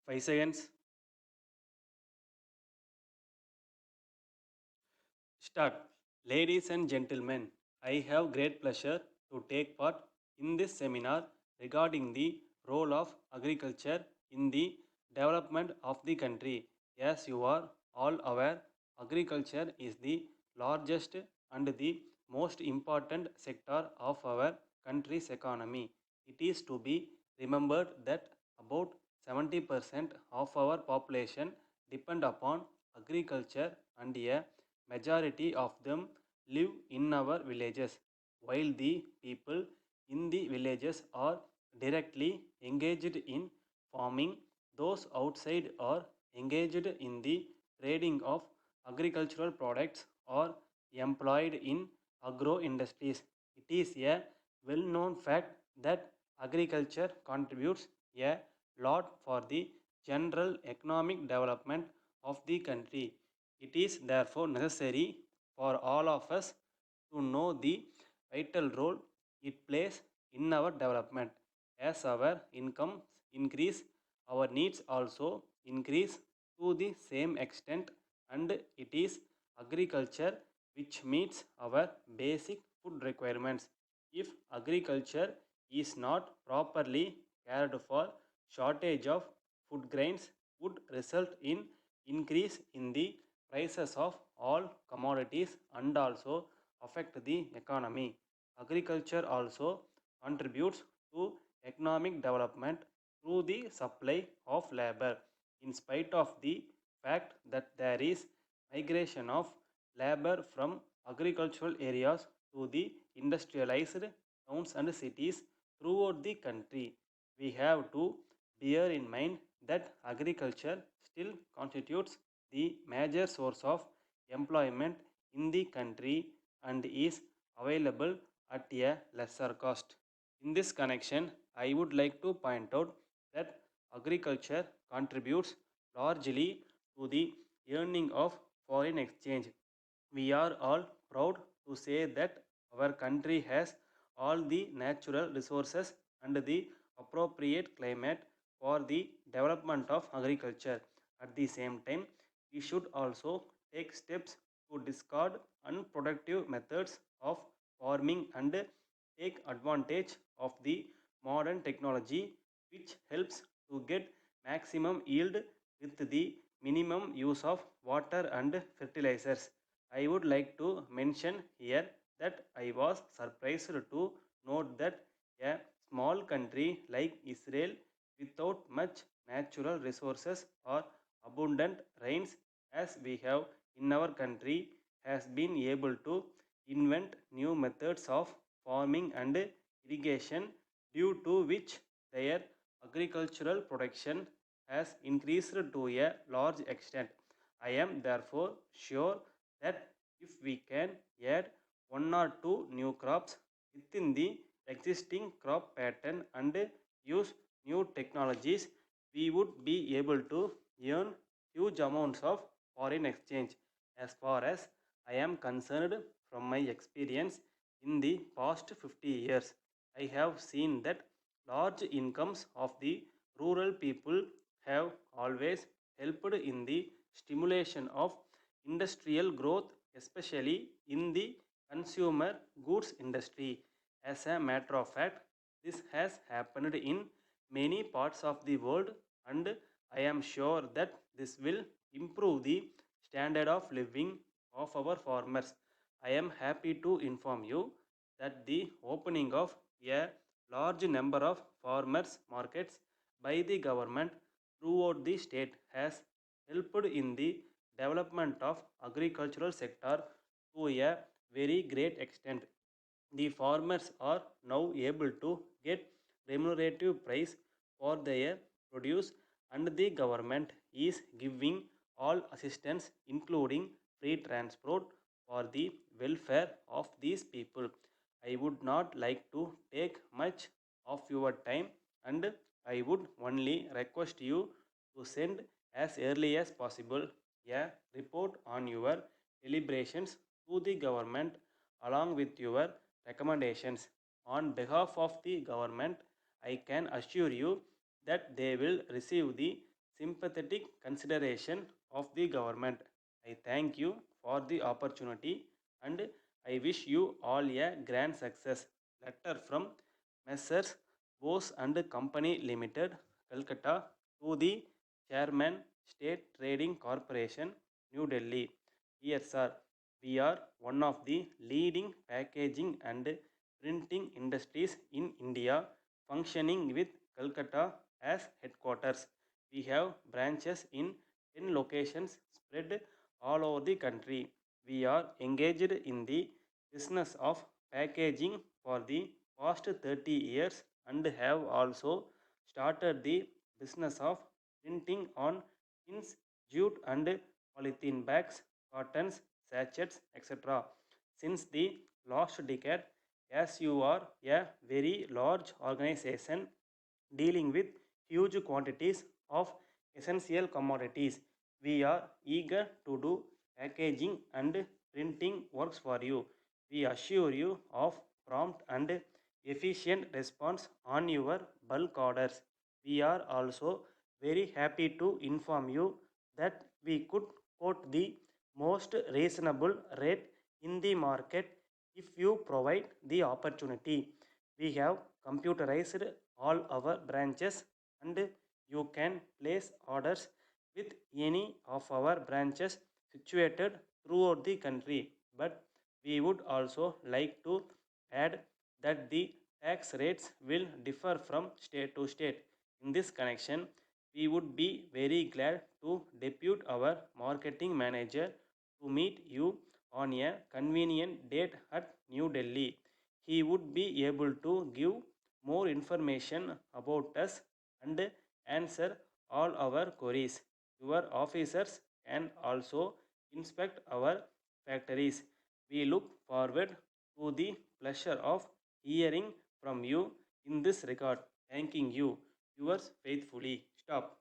5 seconds. Start. Ladies and gentlemen, I have great pleasure to take part in this seminar regarding the role of agriculture in the development of the country. As you are all aware, agriculture is the largest and the most important sector of our country's economy. It is to be remembered that about 70% of our population depend upon agriculture, and a majority of them live in our villages. While the people in the villages are directly engaged in farming, those outside are engaged in the trading of agricultural products or employed in agro industries. It is a well known fact that agriculture contributes a lot for the general economic development of the country. It is therefore necessary for all of us to know the vital role it plays in our development. As our incomes increase, our needs also increase to the same extent, and it is agriculture which meets our basic food requirements. If agriculture is not properly cared for, shortage of food grains would result in increase in the prices of all commodities and also affect the economy. Agriculture also contributes to economic development through the supply of labor. In spite of the fact that there is migration of labor from agricultural areas to the industrialized towns and cities throughout the country, we have to bear in mind that agriculture still constitutes the major source of employment in the country and is available at a lesser cost. In this connection, I would like to point out that agriculture contributes largely to the earning of foreign exchange. We are all proud to say that our country has all the natural resources and the appropriate climate for the development of agriculture. At the same time, we should also take steps to discard unproductive methods of farming and take advantage of the modern technology which helps to get maximum yield with the minimum use of water and fertilizers. I would like to mention here that I was surprised to note that a small country like Israel, without much natural resources or abundant rains as we have in our country, has been able to invent new methods of farming and irrigation, due to which their agricultural production has increased to a large extent. I am therefore sure that if we can add one or two new crops within the existing crop pattern and use new technologies, we would be able to earn huge amounts of foreign exchange. As far as I am concerned, from my experience in the past 50 years, I have seen that large incomes of the rural people have always helped in the stimulation of industrial growth, especially in the consumer goods industry. As a matter of fact, this has happened in many parts of the world, and I am sure that this will improve the standard of living of our farmers. I am happy to inform you that the opening of a large number of farmers markets by the government throughout the state has helped in the development of agricultural sector to a very great extent. The farmers are now able to get remunerative price for their produce, and the government is giving all assistance including free transport for the welfare of these people. I would not like to take much of your time, and I would only request you to send as early as possible a report on your deliberations to the government along with your recommendations. On behalf of the government, I can assure you that they will receive the sympathetic consideration of the government. I thank you for the opportunity and I wish you all a grand success. Letter from Messrs. Bose and Company Limited, Calcutta, to the Chairman, State Trading Corporation, New Delhi. Here, sir, we are one of the leading packaging and printing industries in India, functioning with Calcutta as headquarters. We have branches in 10 locations spread all over the country. We are engaged in the business of packaging for the past 30 years and have also started the business of printing on tins, jute and polythene bags, cottons, sachets, etc. Since the last decade, as you are a very large organization dealing with huge quantities of essential commodities, we are eager to do packaging and printing works for you. We assure you of prompt and efficient response on your bulk orders. We are also very happy to inform you that we could quote the most reasonable rate in the market if you provide the opportunity. We have computerized all our branches and you can place orders with any of our branches situated throughout the country. But we would also like to add that the tax rates will differ from state to state. In this connection, we would be very glad to depute our marketing manager to meet you on a convenient date at New Delhi. He would be able to give more information about us and answer all our queries. Your officers can also inspect our factories. We look forward to the pleasure of hearing from you in this regard. Thanking you. Yours faithfully. Stop.